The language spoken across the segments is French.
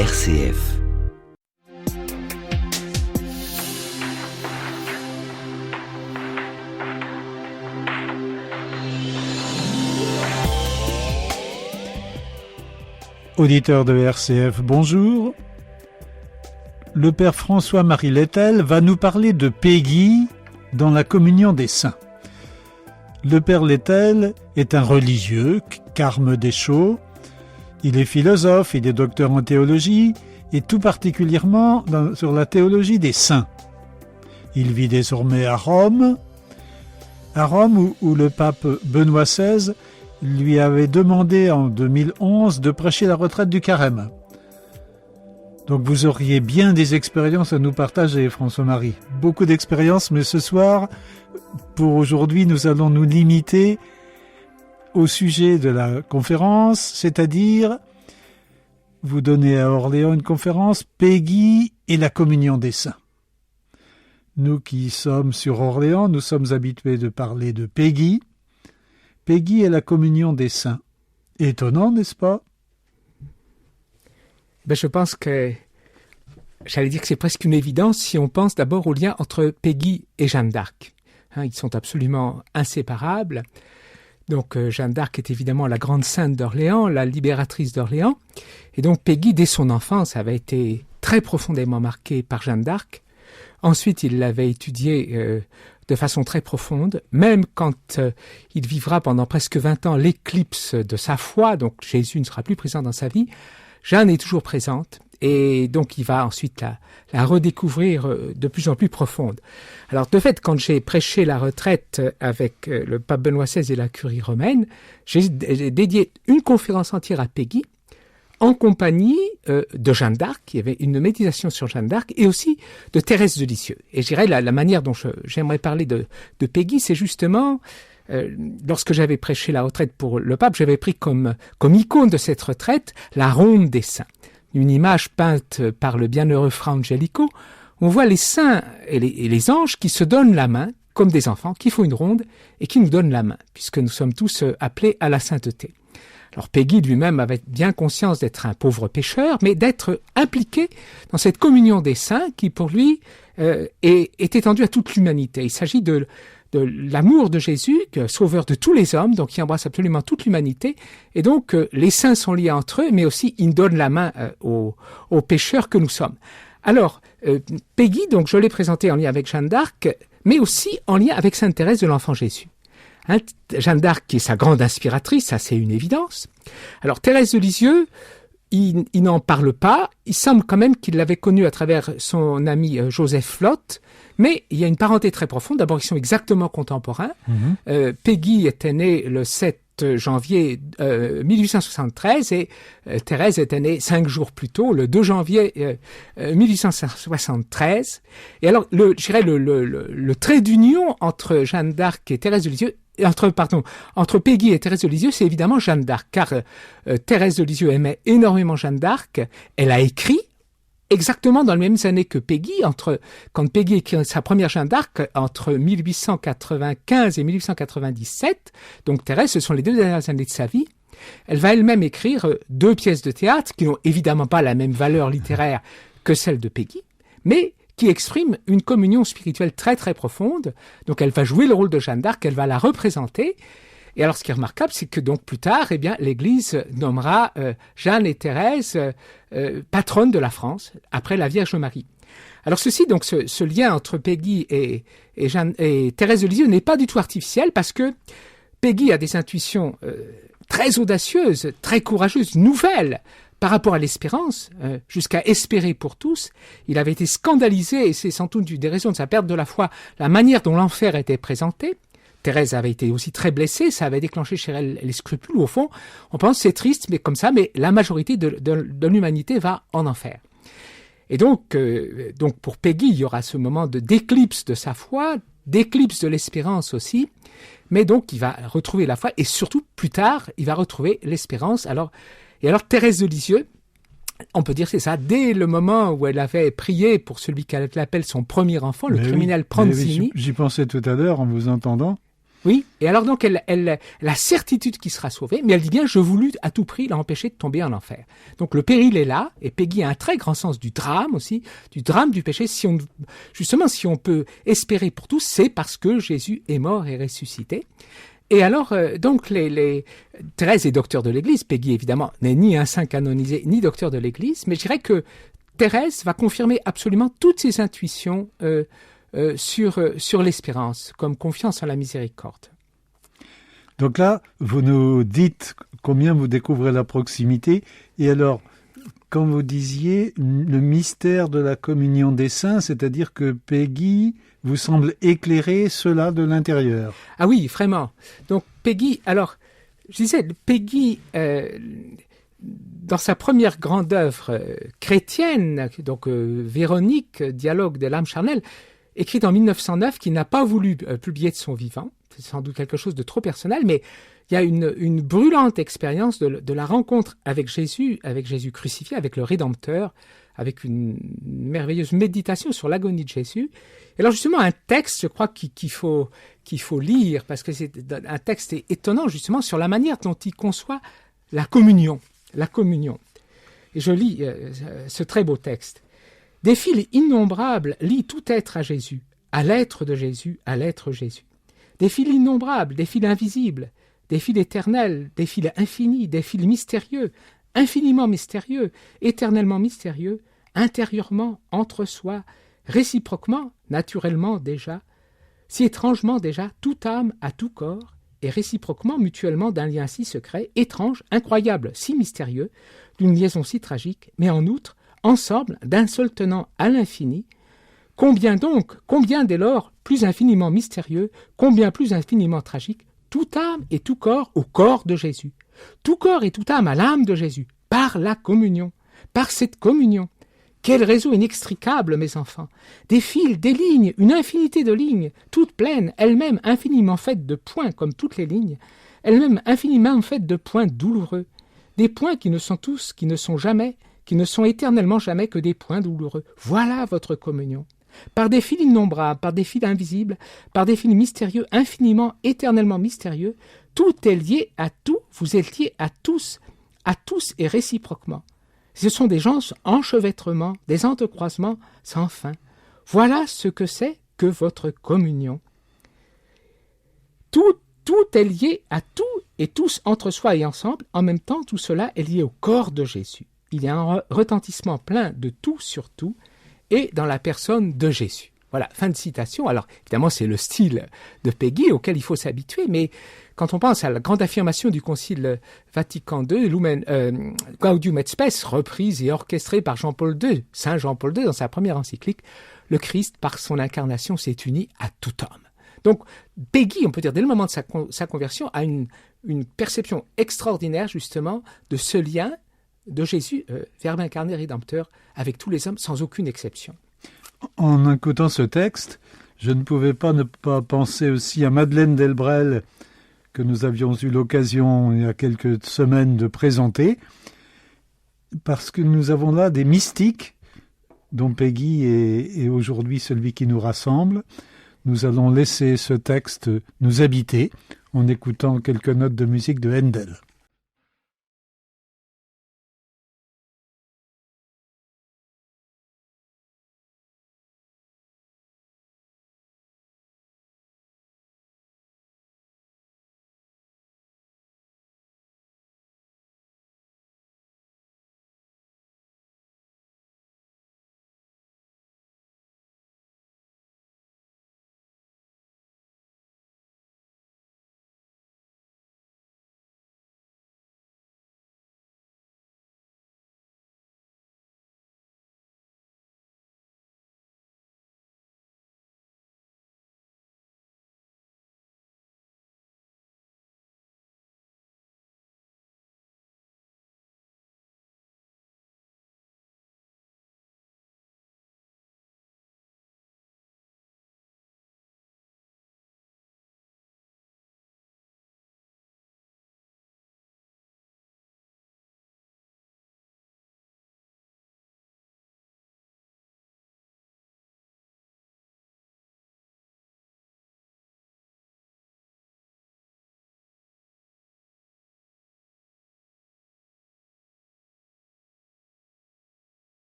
RCF. Auditeurs de RCF, bonjour. Le Père François-Marie Lettel va nous parler de Péguy dans la communion des saints. Le Père Lettel est un religieux, Carme Deschaux. Il est philosophe, il est docteur en théologie et tout particulièrement sur la théologie des saints. Il vit désormais à Rome où le pape Benoît XVI lui avait demandé en 2011 de prêcher la retraite du carême. Donc vous auriez bien des expériences à nous partager, François-Marie. Beaucoup d'expériences, mais ce soir, pour aujourd'hui, nous allons nous limiter au sujet de la conférence, c'est-à-dire vous donnez à Orléans une conférence, Péguy et la communion des saints. Nous qui sommes sur Orléans, nous sommes habitués de parler de Péguy. Péguy et la communion des saints. Étonnant, n'est-ce pas? Je pense que, j'allais dire que c'est presque une évidence si on pense d'abord au lien entre Péguy et Jeanne d'Arc. Ils sont absolument inséparables. Donc Jeanne d'Arc est évidemment la grande sainte d'Orléans, la libératrice d'Orléans. Et donc Péguy, dès son enfance, avait été très profondément marqué par Jeanne d'Arc. Ensuite, il l'avait étudiée de façon très profonde, même quand il vivra pendant presque 20 ans l'éclipse de sa foi, donc Jésus ne sera plus présent dans sa vie, Jeanne est toujours présente, et donc il va ensuite la redécouvrir de plus en plus profonde. Alors de fait, quand j'ai prêché la retraite avec le pape Benoît XVI et la curie romaine, j'ai dédié une conférence entière à Péguy, en compagnie de Jeanne d'Arc, il y avait une méditation sur Jeanne d'Arc, et aussi de Thérèse de Lisieux. Et je dirais la manière dont j'aimerais parler de Péguy, c'est justement, lorsque j'avais prêché la retraite pour le pape, j'avais pris comme icône de cette retraite la ronde des saints. Une image peinte par le bienheureux Fra Angelico, on voit les saints et les anges qui se donnent la main, comme des enfants, qui font une ronde et qui nous donnent la main, puisque nous sommes tous appelés à la sainteté. Alors Péguy lui-même avait bien conscience d'être un pauvre pécheur, mais d'être impliqué dans cette communion des saints qui, pour lui, est étendue à toute l'humanité. Il s'agit de l'amour de Jésus, sauveur de tous les hommes, donc qui embrasse absolument toute l'humanité. Et donc, les saints sont liés entre eux, mais aussi ils donnent la main aux pécheurs que nous sommes. Alors, Péguy, donc je l'ai présenté en lien avec Jeanne d'Arc, mais aussi en lien avec Sainte Thérèse de l'Enfant Jésus. Jeanne d'Arc qui est sa grande inspiratrice, ça c'est une évidence. Alors Thérèse de Lisieux, il n'en parle pas, il semble quand même qu'il l'avait connue à travers son ami Joseph Flotte, mais il y a une parenté très profonde, d'abord ils sont exactement contemporains. Péguy était née le 7 janvier 1873 et Thérèse était née 5 jours plus tôt, le 2 janvier 1873. Et alors, je dirais le trait d'union entre Jeanne d'Arc et Thérèse de Lisieux, entre Péguy et Thérèse de Lisieux, c'est évidemment Jeanne d'Arc, car Thérèse de Lisieux aimait énormément Jeanne d'Arc. Elle a écrit exactement dans les mêmes années que Péguy, quand Péguy écrit sa première Jeanne d'Arc, entre 1895 et 1897, donc Thérèse, ce sont les 2 dernières années de sa vie, elle va elle-même écrire 2 pièces de théâtre qui n'ont évidemment pas la même valeur littéraire que celle de Péguy, mais qui expriment une communion spirituelle très très profonde. Donc elle va jouer le rôle de Jeanne d'Arc, elle va la représenter. Et alors ce qui est remarquable, c'est que donc plus tard, l'Église nommera Jeanne et Thérèse patronnes de la France, après la Vierge Marie. Alors ce lien entre Péguy et Thérèse de Lisieux n'est pas du tout artificiel, parce que Péguy a des intuitions très audacieuses, très courageuses, nouvelles, par rapport à l'espérance, jusqu'à espérer pour tous. Il avait été scandalisé, et c'est sans doute une des raisons de sa perte de la foi, la manière dont l'enfer était présenté. Thérèse avait été aussi très blessée, ça avait déclenché chez elle les scrupules. Au fond, on pense c'est triste, mais comme ça, mais la majorité de l'humanité va en enfer. Et donc pour Péguy, il y aura ce moment d'éclipse de sa foi, d'éclipse de l'espérance aussi, mais donc il va retrouver la foi, et surtout, plus tard, il va retrouver l'espérance. Alors Thérèse de Lisieux, on peut dire c'est ça, dès le moment où elle avait prié pour celui qu'elle appelle son premier enfant, le criminel Pranzini. J'y pensais tout à l'heure en vous entendant. Oui, et alors donc elle la certitude qu'il sera sauvé, mais elle dit bien je voulus à tout prix l'empêcher de tomber en enfer. Donc le péril est là, et Peggy a un très grand sens du drame aussi, du drame du péché. Justement, si on peut espérer pour tous, c'est parce que Jésus est mort et ressuscité. Et alors, donc, Thérèse est docteur de l'Église. Peggy, évidemment, n'est ni un saint canonisé, ni docteur de l'Église. Mais je dirais que Thérèse va confirmer absolument toutes ses intuitions sur l'espérance, comme confiance en la miséricorde. Donc là, vous nous dites combien vous découvrez la proximité. Et alors, quand vous disiez le mystère de la communion des saints, c'est-à-dire que Peggy vous semble éclairer cela de l'intérieur. Ah oui, vraiment. Donc Peggy, alors, je disais, Peggy, dans sa première grande œuvre chrétienne, donc Véronique, dialogue de l'âme charnelle, écrite en 1909, qui n'a pas voulu publier de son vivant. C'est sans doute quelque chose de trop personnel, mais il y a une brûlante expérience de la rencontre avec Jésus crucifié, avec le Rédempteur, avec une merveilleuse méditation sur l'agonie de Jésus. Et alors justement, un texte, je crois qu'il faut lire, parce que c'est un texte étonnant justement sur la manière dont il conçoit la communion. La communion. Et je lis ce très beau texte. Des fils innombrables lient tout être à Jésus, à l'être de Jésus, à l'être Jésus. Des fils innombrables, des fils invisibles, des fils éternels, des fils infinis, des fils mystérieux, infiniment mystérieux, éternellement mystérieux, intérieurement, entre soi, réciproquement, naturellement déjà, si étrangement déjà, toute âme à tout corps, et réciproquement, mutuellement d'un lien si secret, étrange, incroyable, si mystérieux, d'une liaison si tragique, mais en outre, ensemble, d'un seul tenant à l'infini, combien dès lors, plus infiniment mystérieux, combien plus infiniment tragique, toute âme et tout corps au corps de Jésus, tout corps et toute âme à l'âme de Jésus, par la communion, par cette communion. Quel réseau inextricable, mes enfants! Des fils, des lignes, une infinité de lignes, toutes pleines, elles-mêmes infiniment faites de points comme toutes les lignes, elles-mêmes infiniment faites de points douloureux, des points qui ne sont éternellement jamais que des points douloureux. Voilà votre communion. Par des fils innombrables, par des fils invisibles, par des fils mystérieux, infiniment, éternellement mystérieux, tout est lié à tout, vous êtes liés à tous et réciproquement. Ce sont des gens enchevêtrements, des entrecroisements sans fin. Voilà ce que c'est que votre communion. Tout est lié à tout et tous entre soi et ensemble. En même temps, tout cela est lié au corps de Jésus. Il y a un retentissement plein de tout sur tout et dans la personne de Jésus. Voilà, fin de citation. Alors, évidemment, c'est le style de Peggy auquel il faut s'habituer, mais quand on pense à la grande affirmation du Concile Vatican II, Gaudium et Spes, reprise et orchestrée par Jean-Paul II, Saint Jean-Paul II dans sa première encyclique, le Christ, par son incarnation, s'est uni à tout homme. Donc, Peggy, on peut dire, dès le moment de sa conversion, a une perception extraordinaire, justement, de ce lien de Jésus, Verbe incarné rédempteur, avec tous les hommes, sans aucune exception. En écoutant ce texte, je ne pouvais pas ne pas penser aussi à Madeleine Delbrel, que nous avions eu l'occasion il y a quelques semaines de présenter, parce que nous avons là des mystiques, dont Peggy est aujourd'hui celui qui nous rassemble. Nous allons laisser ce texte nous habiter en écoutant quelques notes de musique de Handel.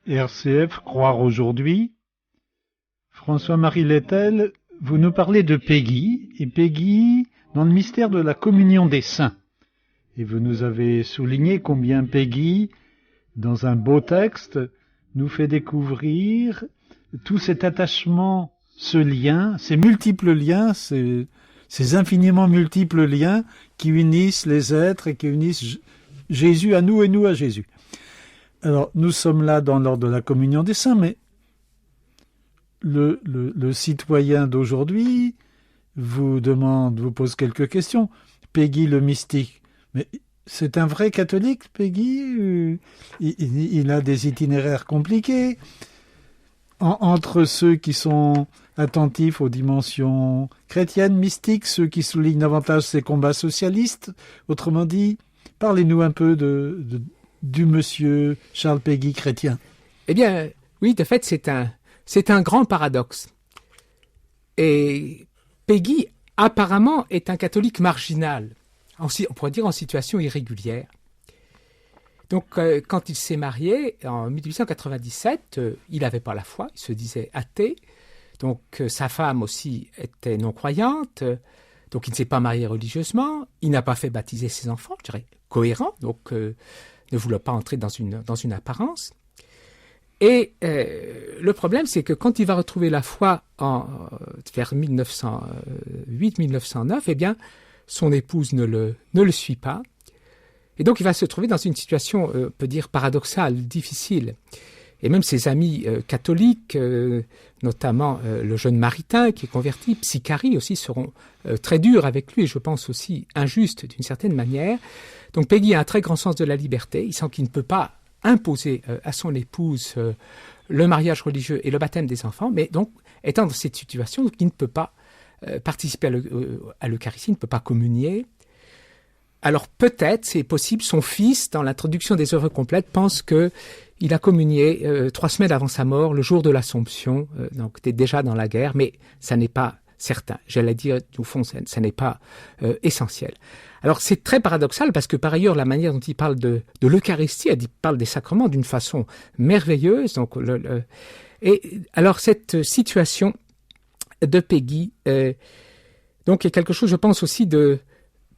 RCF Croire aujourd'hui. François-Marie Lettel, vous nous parlez de Peggy, et Peggy dans le mystère de la communion des saints. Et vous nous avez souligné combien Peggy, dans un beau texte, nous fait découvrir tout cet attachement, ce lien, ces multiples liens, ces infiniment multiples liens qui unissent les êtres et qui unissent Jésus à nous et nous à Jésus. Alors, nous sommes là dans l'ordre de la communion des saints, mais le citoyen d'aujourd'hui vous pose quelques questions. Peggy le mystique, mais c'est un vrai catholique, Peggy? Il a des itinéraires compliqués. Entre ceux qui sont attentifs aux dimensions chrétiennes, mystiques, ceux qui soulignent davantage ses combats socialistes. Autrement dit, parlez-nous un peu du monsieur Charles Peggy chrétien. Eh bien, oui, de fait, c'est un grand paradoxe. Et Peggy, apparemment, est un catholique marginal, on pourrait dire en situation irrégulière. Donc, quand il s'est marié, en 1897, il n'avait pas la foi, il se disait athée. Donc, sa femme aussi était non-croyante. Donc, il ne s'est pas marié religieusement. Il n'a pas fait baptiser ses enfants, je dirais, cohérent. Donc, ne voulant pas entrer dans une apparence. Et le problème, c'est que quand il va retrouver la foi vers 1908-1909, eh bien, son épouse ne le suit pas. Et donc, il va se trouver dans une situation, on peut dire, paradoxale, difficile. Et même ses amis catholiques, notamment le jeune Maritain qui est converti, Psychari aussi, seront très durs avec lui et je pense aussi injustes d'une certaine manière. Donc, Peggy a un très grand sens de la liberté. Il sent qu'il ne peut pas imposer à son épouse le mariage religieux et le baptême des enfants, mais donc, étant dans cette situation, il ne peut pas participer à l'Eucharistie, il ne peut pas communier. Alors peut-être, c'est possible, son fils, dans l'introduction des œuvres complètes, pense qu'il a communié 3 semaines avant sa mort, le jour de l'Assomption, donc était déjà dans la guerre, mais ça n'est pas certain. J'allais dire, au fond, ça n'est pas essentiel. Alors c'est très paradoxal parce que par ailleurs, la manière dont il parle de l'Eucharistie, il parle des sacrements d'une façon merveilleuse. Donc, et alors cette situation de Peggy donc est quelque chose, je pense aussi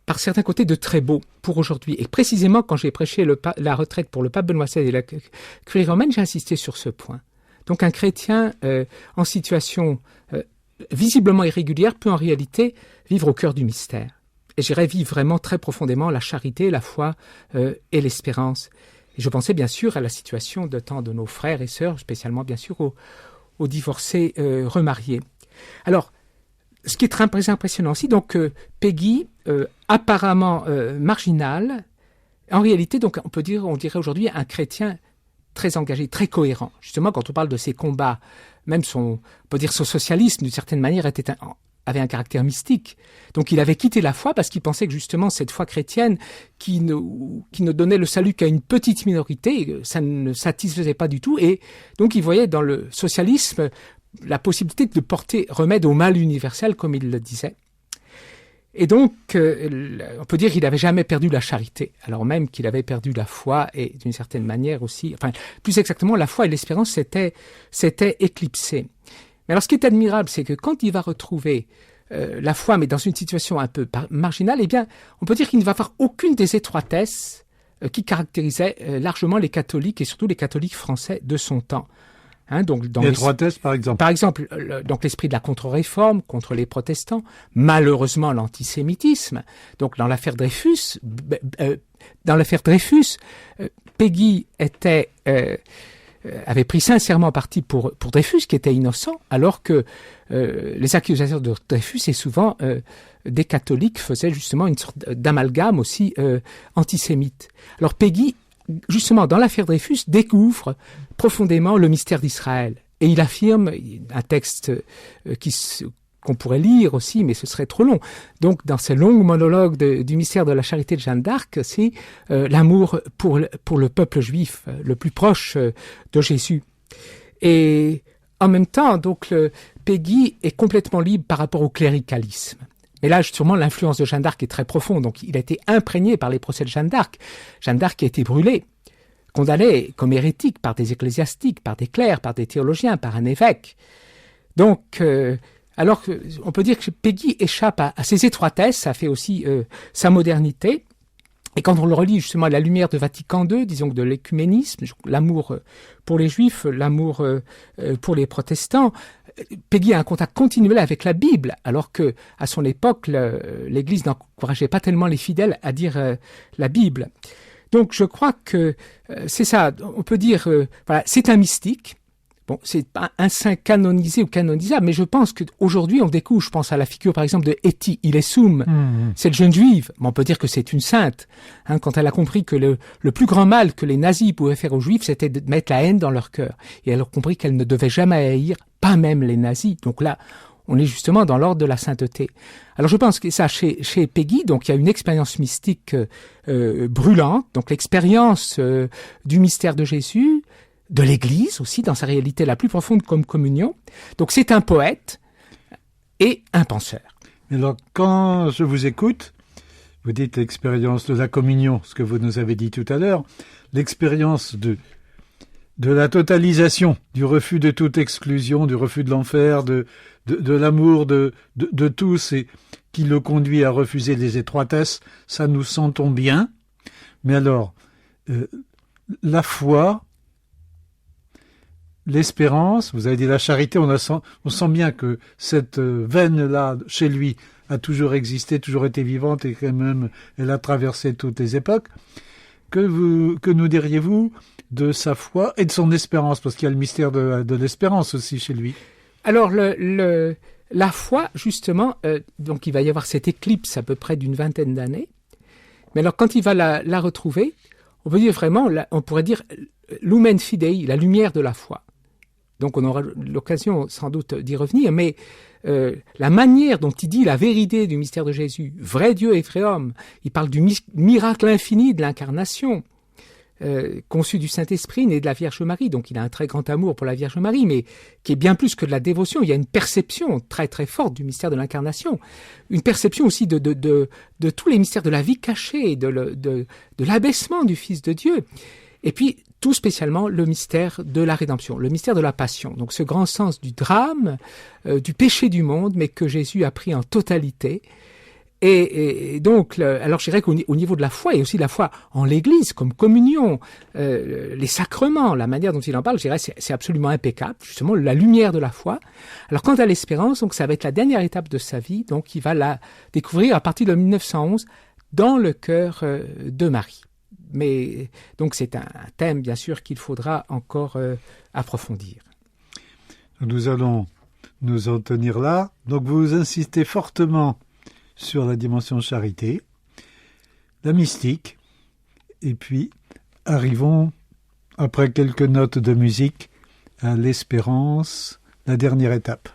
par certains côtés de très beau pour aujourd'hui. Et précisément, quand j'ai prêché la retraite pour le pape Benoît XVI et la curie romaine, j'ai insisté sur ce point. Donc un chrétien en situation visiblement irrégulière peut en réalité vivre au cœur du mystère. Et j'irais vivre vraiment très profondément la charité, la foi et l'espérance. Et je pensais bien sûr à la situation de tant de nos frères et sœurs, spécialement bien sûr aux divorcés remariés. Alors, ce qui est très impressionnant aussi, donc Peggy, apparemment marginal, en réalité, donc on dirait aujourd'hui un chrétien très engagé, très cohérent. Justement, quand on parle de ses combats, même on peut dire son socialisme, d'une certaine manière, avait un caractère mystique. Donc il avait quitté la foi parce qu'il pensait que justement cette foi chrétienne qui ne donnait le salut qu'à une petite minorité, ça ne satisfaisait pas du tout. Et donc il voyait dans le socialisme la possibilité de porter remède au mal universel, comme il le disait. Et donc, on peut dire qu'il n'avait jamais perdu la charité, alors même qu'il avait perdu la foi et d'une certaine manière aussi, enfin, plus exactement, la foi et l'espérance s'étaient éclipsées. Mais alors, ce qui est admirable, c'est que quand il va retrouver la foi, mais dans une situation un peu marginale, eh bien, on peut dire qu'il ne va avoir aucune des étroitesses qui caractérisaient largement les catholiques et surtout les catholiques français de son temps. Donc l'étroitesse, par exemple. Par exemple, donc l'esprit de la contre-réforme contre les protestants, malheureusement l'antisémitisme. Donc dans l'affaire Dreyfus, Peggy avait pris sincèrement parti pour Dreyfus, qui était innocent, alors que les accusations de Dreyfus et souvent des catholiques faisaient justement une sorte d'amalgame aussi antisémite. Alors Peggy, justement, dans l'affaire Dreyfus, découvre profondément le mystère d'Israël. Et il affirme, un texte qu'on pourrait lire aussi, mais ce serait trop long. Donc, dans ce long monologue du mystère de la charité de Jeanne d'Arc, c'est l'amour pour le peuple juif, le plus proche de Jésus. Et en même temps, donc, Peggy est complètement libre par rapport au cléricalisme. Mais là, sûrement, l'influence de Jeanne d'Arc est très profonde. Donc, il a été imprégné par les procès de Jeanne d'Arc. Jeanne d'Arc a été brûlée condamné comme hérétique par des ecclésiastiques, par des clercs, par des théologiens, par un évêque. Donc, alors qu'on peut dire que Péguy échappe à ses étroitesses, ça fait aussi sa modernité. Et quand on le relie justement à la lumière de Vatican II, disons que de l'écuménisme, l'amour pour les juifs, l'amour pour les protestants, Péguy a un contact continuel avec la Bible, alors que à son époque, l'Église n'encourageait pas tellement les fidèles à dire la Bible. Donc je crois que c'est ça, on peut dire, voilà, c'est un mystique. Bon, c'est pas un saint canonisé ou canonisable, mais je pense qu'aujourd'hui, on découvre, je pense à la figure, par exemple, de Eti Ilesum, cette jeune juive, mais on peut dire que c'est une sainte, hein, quand elle a compris que le plus grand mal que les nazis pouvaient faire aux juifs, c'était de mettre la haine dans leur cœur. Et elle a compris qu'elle ne devait jamais haïr, pas même les nazis. Donc là, on est justement dans l'ordre de la sainteté. Alors je pense que ça, chez Péguy, donc il y a une expérience mystique brûlante, donc l'expérience du mystère de Jésus, de l'Église aussi, dans sa réalité la plus profonde comme communion. Donc c'est un poète et un penseur. Alors quand je vous écoute, vous dites l'expérience de la communion, ce que vous nous avez dit tout à l'heure, l'expérience de la totalisation, du refus de toute exclusion, du refus de l'enfer, de l'amour de tous et qui le conduit à refuser les étroitesses, ça nous sentons bien. Mais alors, la foi, l'espérance, vous avez dit la charité, on sent bien que cette veine-là, chez lui, a toujours existé, toujours été vivante et quand même, elle a traversé toutes les époques. Que nous diriez-vous de sa foi et de son espérance, parce qu'il y a le mystère de l'espérance aussi chez lui? Alors, la foi, justement, donc il va y avoir cette éclipse à peu près d'une vingtaine d'années. Mais alors, quand il va la retrouver, on peut dire vraiment, on pourrait dire lumen fidei, la lumière de la foi. Donc on aura l'occasion sans doute d'y revenir, mais la manière dont il dit la vérité du mystère de Jésus, vrai Dieu et vrai homme, il parle du miracle infini de l'incarnation, conçu du Saint-Esprit, né de la Vierge Marie, donc il a un très grand amour pour la Vierge Marie, mais qui est bien plus que de la dévotion, il y a une perception très très forte du mystère de l'incarnation, une perception aussi de tous les mystères de la vie cachée, de l'abaissement du Fils de Dieu, et puis tout spécialement le mystère de la rédemption, le mystère de la passion. Donc ce grand sens du drame, du péché du monde, mais que Jésus a pris en totalité. Et donc, alors je dirais qu'au niveau de la foi, et aussi la foi en l'Église, comme communion, les sacrements, la manière dont il en parle, je dirais c'est absolument impeccable, justement la lumière de la foi. Alors quant à l'espérance, donc ça va être la dernière étape de sa vie, donc il va la découvrir à partir de 1911 dans le cœur de Marie. Mais donc c'est un thème bien sûr qu'il faudra encore approfondir. Nous allons nous en tenir là. Donc vous insistez fortement sur la dimension charité, la mystique, et puis arrivons, après quelques notes de musique, à l'espérance, la dernière étape.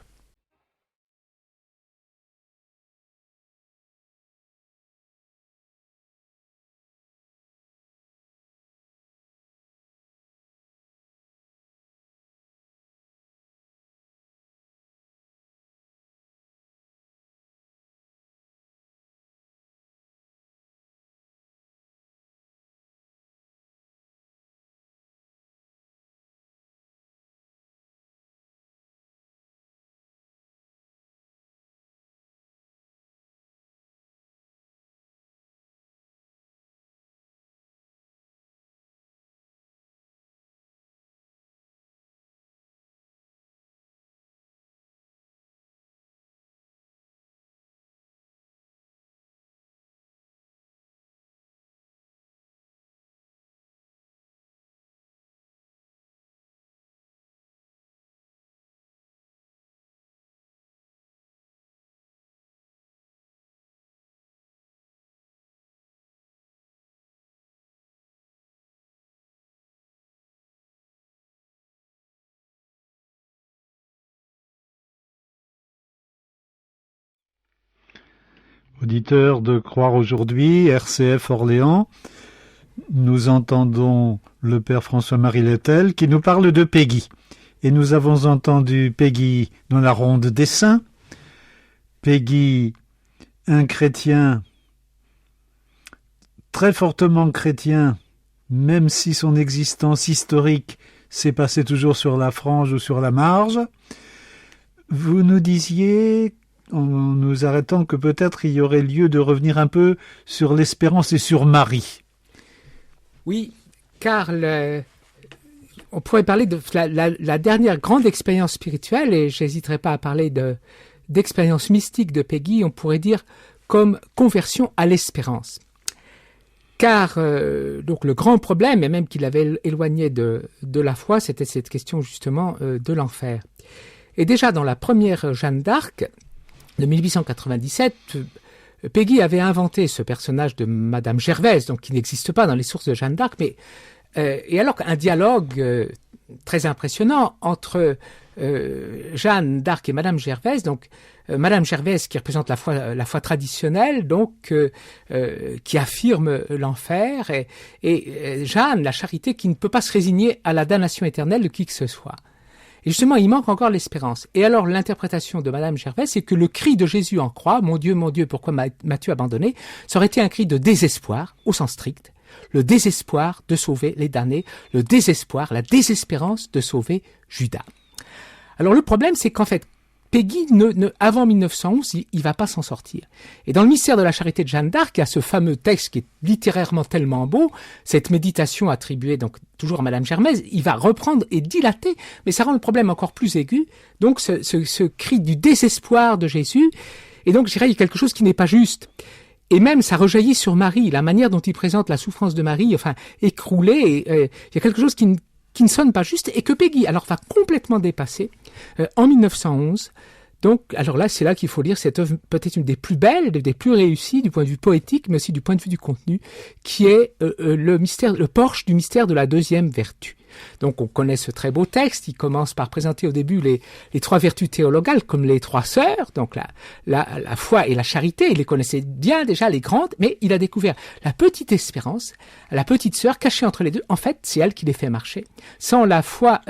Auditeurs de Croire aujourd'hui, RCF Orléans, nous entendons le Père François-Marie Lettel qui nous parle de Péguy. Et nous avons entendu Péguy dans la ronde des saints, Péguy, un chrétien, très fortement chrétien, même si son existence historique s'est passée toujours sur la frange ou sur la marge. Vous nous disiez, en nous arrêtant, que peut-être il y aurait lieu de revenir un peu sur l'Espérance et sur Marie. Oui, car on pourrait parler de la dernière grande expérience spirituelle, et je n'hésiterai pas à parler d'expérience mystique de Péguy, on pourrait dire comme conversion à l'espérance. Car donc le grand problème, et même qui l'avait éloigné de la foi, c'était cette question justement de l'enfer. Et déjà dans la première Jeanne d'Arc de 1897, Péguy avait inventé ce personnage de Madame Gervaise, donc qui n'existe pas dans les sources de Jeanne d'Arc, mais et alors un dialogue très impressionnant entre Jeanne d'Arc et Madame Gervaise, donc Madame Gervaise qui représente la foi traditionnelle, donc qui affirme l'enfer, et Jeanne, la charité, qui ne peut pas se résigner à la damnation éternelle de qui que ce soit. Et justement, il manque encore l'espérance. Et alors, l'interprétation de Madame Gervaise, c'est que le cri de Jésus en croix, mon Dieu, pourquoi m'as-tu abandonné, ça aurait été un cri de désespoir, au sens strict, le désespoir de sauver les damnés, le désespoir, la désespérance de sauver Judas. Alors, le problème, c'est qu'en fait, Péguy, avant 1911, il va pas s'en sortir. Et dans le mystère de la charité de Jeanne d'Arc, il y a ce fameux texte qui est littérairement tellement beau, cette méditation attribuée donc toujours à Madame Gervaise, il va reprendre et dilater, mais ça rend le problème encore plus aigu. Donc ce cri du désespoir de Jésus, et donc je dirais il y a quelque chose qui n'est pas juste. Et même ça rejaillit sur Marie, la manière dont il présente la souffrance de Marie, enfin écroulée, il y a quelque chose qui ne sonne pas juste, et que Péguy alors va complètement dépasser en 1911. Donc, alors là, c'est là qu'il faut lire cette œuvre, peut-être une des plus belles, des plus réussies du point de vue poétique, mais aussi du point de vue du contenu, qui est le porche du mystère de la deuxième vertu. Donc, on connaît ce très beau texte. Il commence par présenter au début les trois vertus théologales comme les trois sœurs, donc la foi et la charité. Il les connaissait bien déjà, les grandes, mais il a découvert la petite espérance, la petite sœur cachée entre les deux. En fait, c'est elle qui les fait marcher. Sans la foi,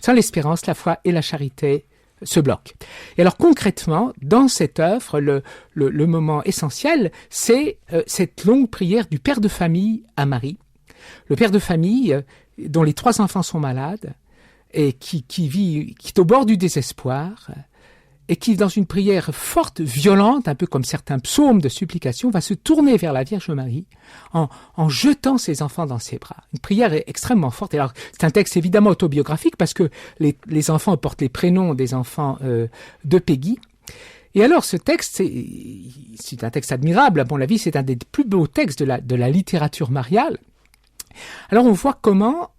sans l'espérance, la foi et la charité se bloquent. Et alors concrètement, dans cette œuvre, le moment essentiel, c'est cette longue prière du père de famille à Marie. Le père de famille dont les trois enfants sont malades et qui est au bord du désespoir et qui, dans une prière forte, violente, un peu comme certains psaumes de supplication, va se tourner vers la Vierge Marie en jetant ses enfants dans ses bras. Une prière extrêmement forte. Et alors, c'est un texte évidemment autobiographique parce que les enfants portent les prénoms des enfants de Péguy. Et alors, ce texte, c'est un texte admirable. À mon avis, c'est un des plus beaux textes de la littérature mariale. Alors on voit comment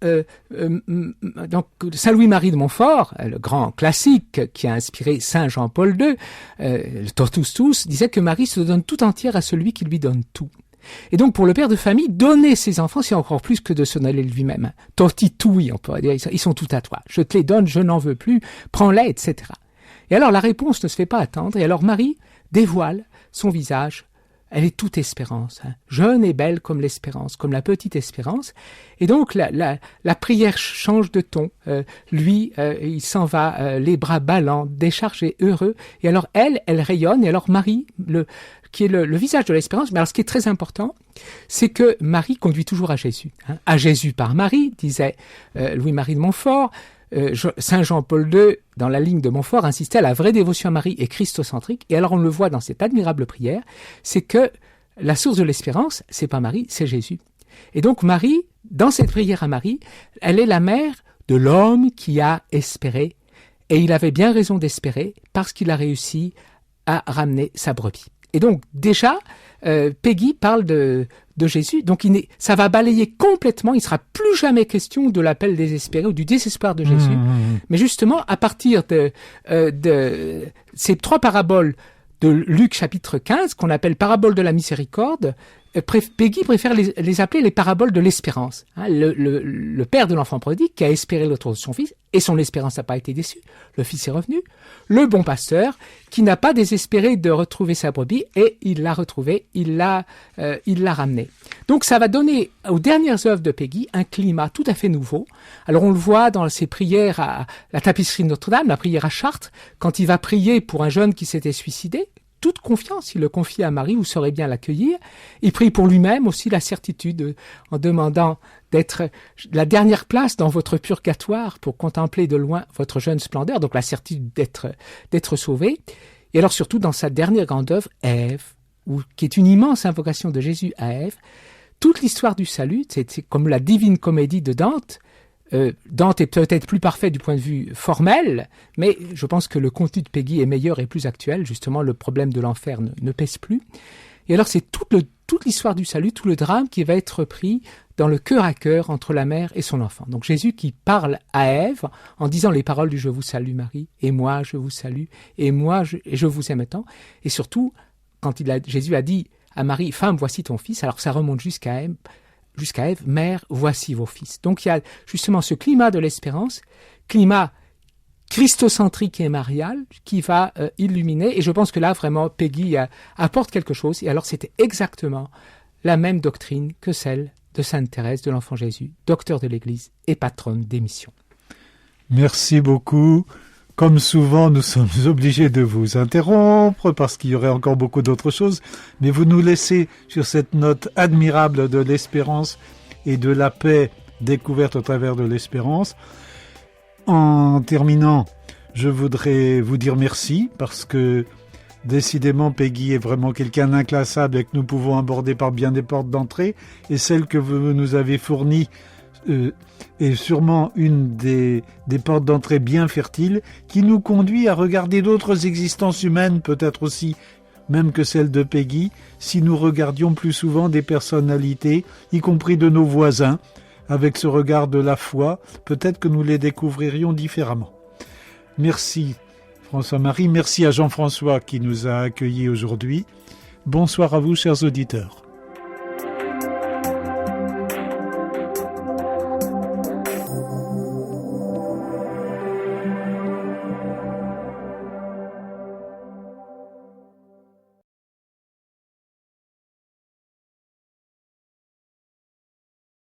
donc Saint Louis-Marie de Montfort, le grand classique qui a inspiré Saint Jean-Paul II, le Totus Tuus, disait que Marie se donne tout entière à celui qui lui donne tout. Et donc pour le père de famille, donner ses enfants, c'est encore plus que de se donner lui-même. Toti tui, on pourrait dire, ils sont tout à toi. Je te les donne, je n'en veux plus, prends-les, etc. Et alors la réponse ne se fait pas attendre, et alors Marie dévoile son visage. Elle est toute espérance, jeune et belle comme l'espérance, comme la petite espérance. Et donc la prière change de ton. Lui, il s'en va, les bras ballants, déchargés, heureux. Et alors elle rayonne. Et alors Marie, qui est le visage de l'espérance. Mais alors ce qui est très important, c'est que Marie conduit toujours à Jésus. À Jésus par Marie, disait Louis-Marie de Montfort. Saint Jean-Paul II, dans la ligne de Montfort, insistait à la vraie dévotion à Marie et christocentrique. Et alors on le voit dans cette admirable prière, c'est que la source de l'espérance, c'est pas Marie, c'est Jésus. Et donc Marie, dans cette prière à Marie, elle est la mère de l'homme qui a espéré. Et il avait bien raison d'espérer parce qu'il a réussi à ramener sa brebis. Et donc déjà, Péguy parle de Jésus, donc ça va balayer complètement, il ne sera plus jamais question de l'appel désespéré ou du désespoir de Jésus, mais justement à partir de ces trois paraboles de Luc chapitre 15, qu'on appelle paraboles de la miséricorde, Péguy préfère les appeler les paraboles de l'espérance. Le père de l'enfant prodigue qui a espéré le retour de son fils, et son espérance n'a pas été déçue, le fils est revenu. Le bon pasteur qui n'a pas désespéré de retrouver sa brebis, et il l'a retrouvé, il l'a ramené. Donc ça va donner aux dernières œuvres de Péguy un climat tout à fait nouveau. Alors on le voit dans ses prières à la tapisserie de Notre-Dame, la prière à Chartres, quand il va prier pour un jeune qui s'était suicidé, toute confiance, il le confie à Marie, vous saurez bien l'accueillir. Il prie pour lui-même aussi la certitude en demandant d'être la dernière place dans votre purgatoire pour contempler de loin votre jeune splendeur, donc la certitude d'être sauvé. Et alors surtout dans sa dernière grande œuvre, Ève, qui est une immense invocation de Jésus à Ève, toute l'histoire du salut, c'est comme la divine comédie de Dante. Dante est peut-être plus parfait du point de vue formel, mais je pense que le contenu de Péguy est meilleur et plus actuel. Justement, le problème de l'enfer ne pèse plus. Et alors, c'est toute l'histoire du salut, tout le drame qui va être repris dans le cœur à cœur entre la mère et son enfant. Donc Jésus qui parle à Ève en disant les paroles du « Je vous salue Marie » et « Moi je vous salue » et « Moi je vous aime tant ». Et surtout, quand Jésus a dit à Marie « Femme, voici ton fils », alors ça remonte jusqu'à Ève, « Mère, voici vos fils ». Donc il y a justement ce climat de l'espérance, climat christocentrique et marial qui va illuminer. Et je pense que là, vraiment, Péguy apporte quelque chose. Et alors, c'était exactement la même doctrine que celle de Sainte Thérèse de l'Enfant Jésus, docteur de l'Église et patronne des missions. Merci beaucoup. Comme souvent, nous sommes obligés de vous interrompre parce qu'il y aurait encore beaucoup d'autres choses, mais vous nous laissez sur cette note admirable de l'espérance et de la paix découverte au travers de l'espérance. En terminant, je voudrais vous dire merci parce que décidément Péguy est vraiment quelqu'un d'inclassable et que nous pouvons aborder par bien des portes d'entrée, et celle que vous nous avez fournie est sûrement une des portes d'entrée bien fertiles qui nous conduit à regarder d'autres existences humaines, peut-être aussi même que celle de Péguy, si nous regardions plus souvent des personnalités, y compris de nos voisins, avec ce regard de la foi, peut-être que nous les découvririons différemment. Merci François-Marie, merci à Jean-François qui nous a accueillis aujourd'hui. Bonsoir à vous, chers auditeurs.